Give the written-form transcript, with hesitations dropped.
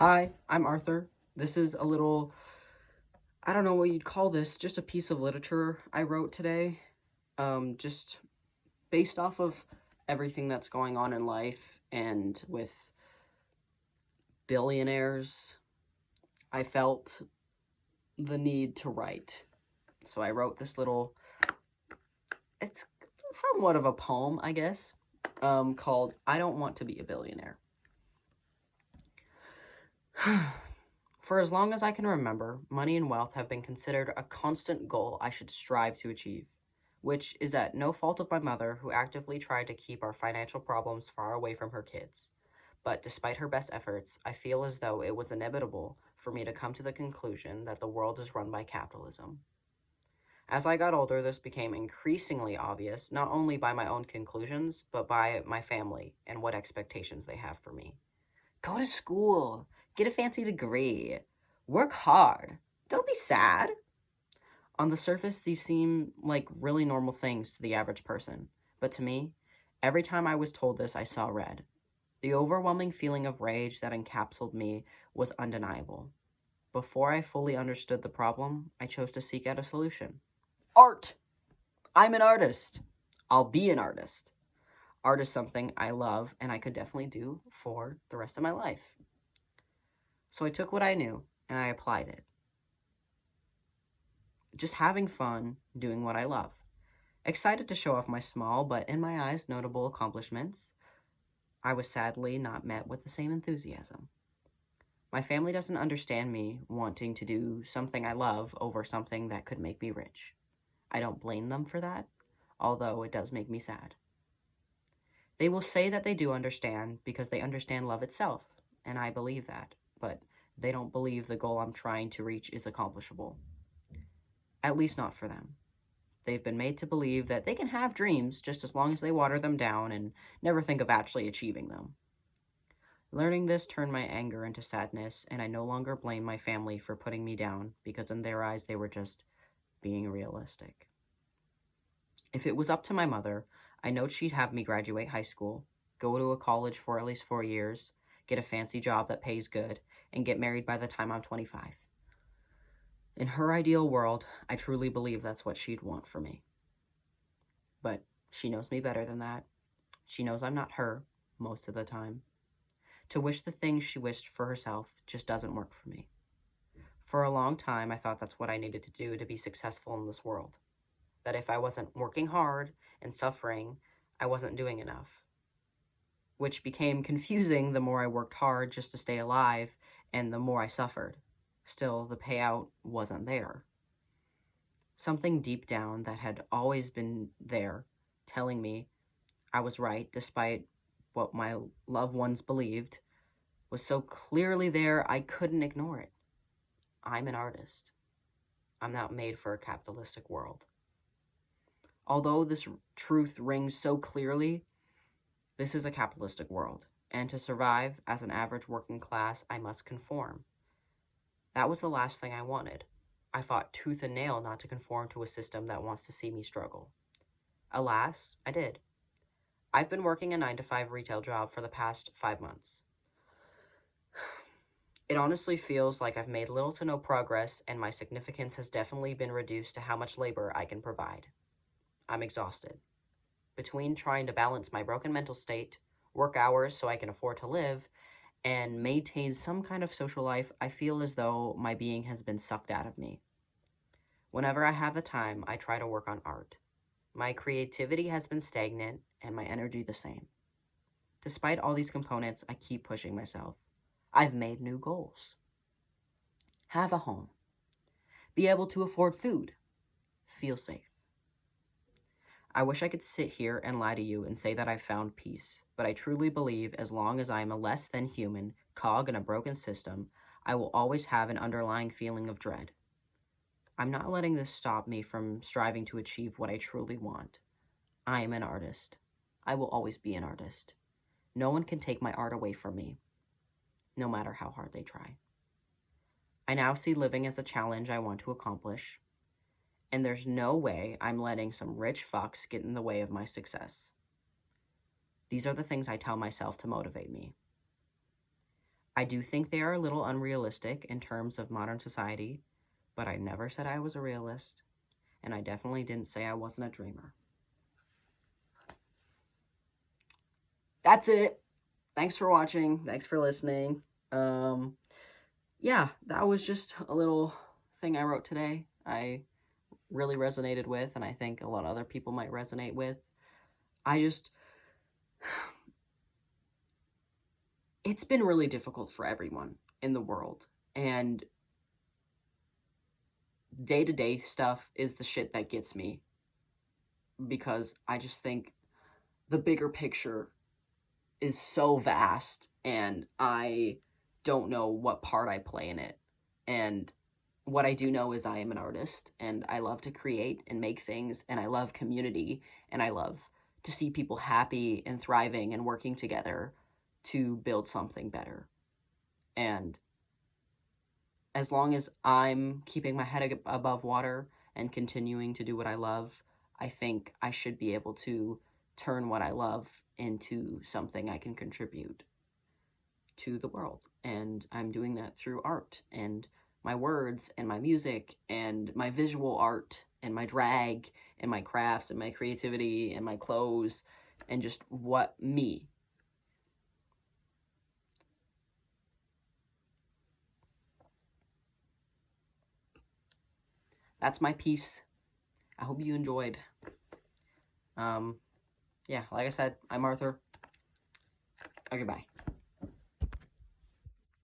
Hi, I'm Arthur. This is a little, I don't know what you'd call this, just a piece of literature I wrote today. Just based off of everything that's going on in life and with billionaires, I felt the need to write. So I wrote this little, it's somewhat of a poem, I guess, called I Don't Want to Be a Billionaire. For as long as I can remember, money and wealth have been considered a constant goal I should strive to achieve, which is at no fault of my mother, who actively tried to keep our financial problems far away from her kids. But despite her best efforts, I feel as though it was inevitable for me to come to the conclusion that the world is run by capitalism. As I got older, this became increasingly obvious, not only by my own conclusions, but by my family and what expectations they have for me. Go to school, get a fancy degree, work hard, don't be sad. On the surface, these seem like really normal things to the average person, but to me, every time I was told this, I saw red. The overwhelming feeling of rage that encapsulated me was undeniable. Before I fully understood the problem, I chose to seek out a solution. Art! I'm an artist. I'll be an artist. Art is something I love and I could definitely do for the rest of my life. So I took what I knew and I applied it. Just having fun, doing what I love. Excited to show off my small, but in my eyes, notable accomplishments, I was sadly not met with the same enthusiasm. My family doesn't understand me wanting to do something I love over something that could make me rich. I don't blame them for that, although it does make me sad. They will say that they do understand because they understand love itself, and I believe that, but they don't believe the goal I'm trying to reach is accomplishable. At least not for them. They've been made to believe that they can have dreams just as long as they water them down and never think of actually achieving them. Learning this turned my anger into sadness, and I no longer blame my family for putting me down because in their eyes they were just being realistic. If it was up to my mother, I know she'd have me graduate high school, go to a college for at least 4 years, get a fancy job that pays good, and get married by the time I'm 25. In her ideal world, I truly believe that's what she'd want for me. But she knows me better than that. She knows I'm not her, most of the time. To wish the things she wished for herself just doesn't work for me. For a long time, I thought that's what I needed to do to be successful in this world. That if I wasn't working hard and suffering, I wasn't doing enough. Which became confusing the more I worked hard just to stay alive and the more I suffered. Still, the payout wasn't there. Something deep down that had always been there, telling me I was right despite what my loved ones believed, was so clearly there I couldn't ignore it. I'm an artist. I'm not made for a capitalistic world. Although this truth rings so clearly, this is a capitalistic world, and to survive as an average working class, I must conform. That was the last thing I wanted. I fought tooth and nail not to conform to a system that wants to see me struggle. Alas, I did. I've been working a 9-to-5 retail job for the past 5 months. It honestly feels like I've made little to no progress, and my significance has definitely been reduced to how much labor I can provide. I'm exhausted. Between trying to balance my broken mental state, work hours so I can afford to live, and maintain some kind of social life, I feel as though my being has been sucked out of me. Whenever I have the time, I try to work on art. My creativity has been stagnant, and my energy the same. Despite all these components, I keep pushing myself. I've made new goals. Have a home. Be able to afford food. Feel safe. I wish I could sit here and lie to you and say that I've found peace, but I truly believe as long as I am a less than human cog in a broken system, I will always have an underlying feeling of dread. I'm not letting this stop me from striving to achieve what I truly want. I am an artist. I will always be an artist. No one can take my art away from me, no matter how hard they try. I now see living as a challenge I want to accomplish, and there's no way I'm letting some rich fucks get in the way of my success. These are the things I tell myself to motivate me. I do think they are a little unrealistic in terms of modern society, but I never said I was a realist, and I definitely didn't say I wasn't a dreamer. That's it. Thanks for watching. Thanks for listening. Yeah, that was just a little thing I wrote today. I really resonated with, and I think a lot of other people might resonate with. It's been really difficult for everyone in the world, and day-to-day stuff is the shit that gets me, because I just think the bigger picture is so vast, and I don't know what part I play in it. And what I do know is I am an artist, and I love to create and make things, and I love community, and I love to see people happy and thriving and working together to build something better. And as long as I'm keeping my head above water and continuing to do what I love, I think I should be able to turn what I love into something I can contribute to the world. And I'm doing that through art and my words and my music and my visual art and my drag and my crafts and my creativity and my clothes and just me. That's my piece. I hope you enjoyed. Yeah, like I said, I'm Arthur. Okay, bye.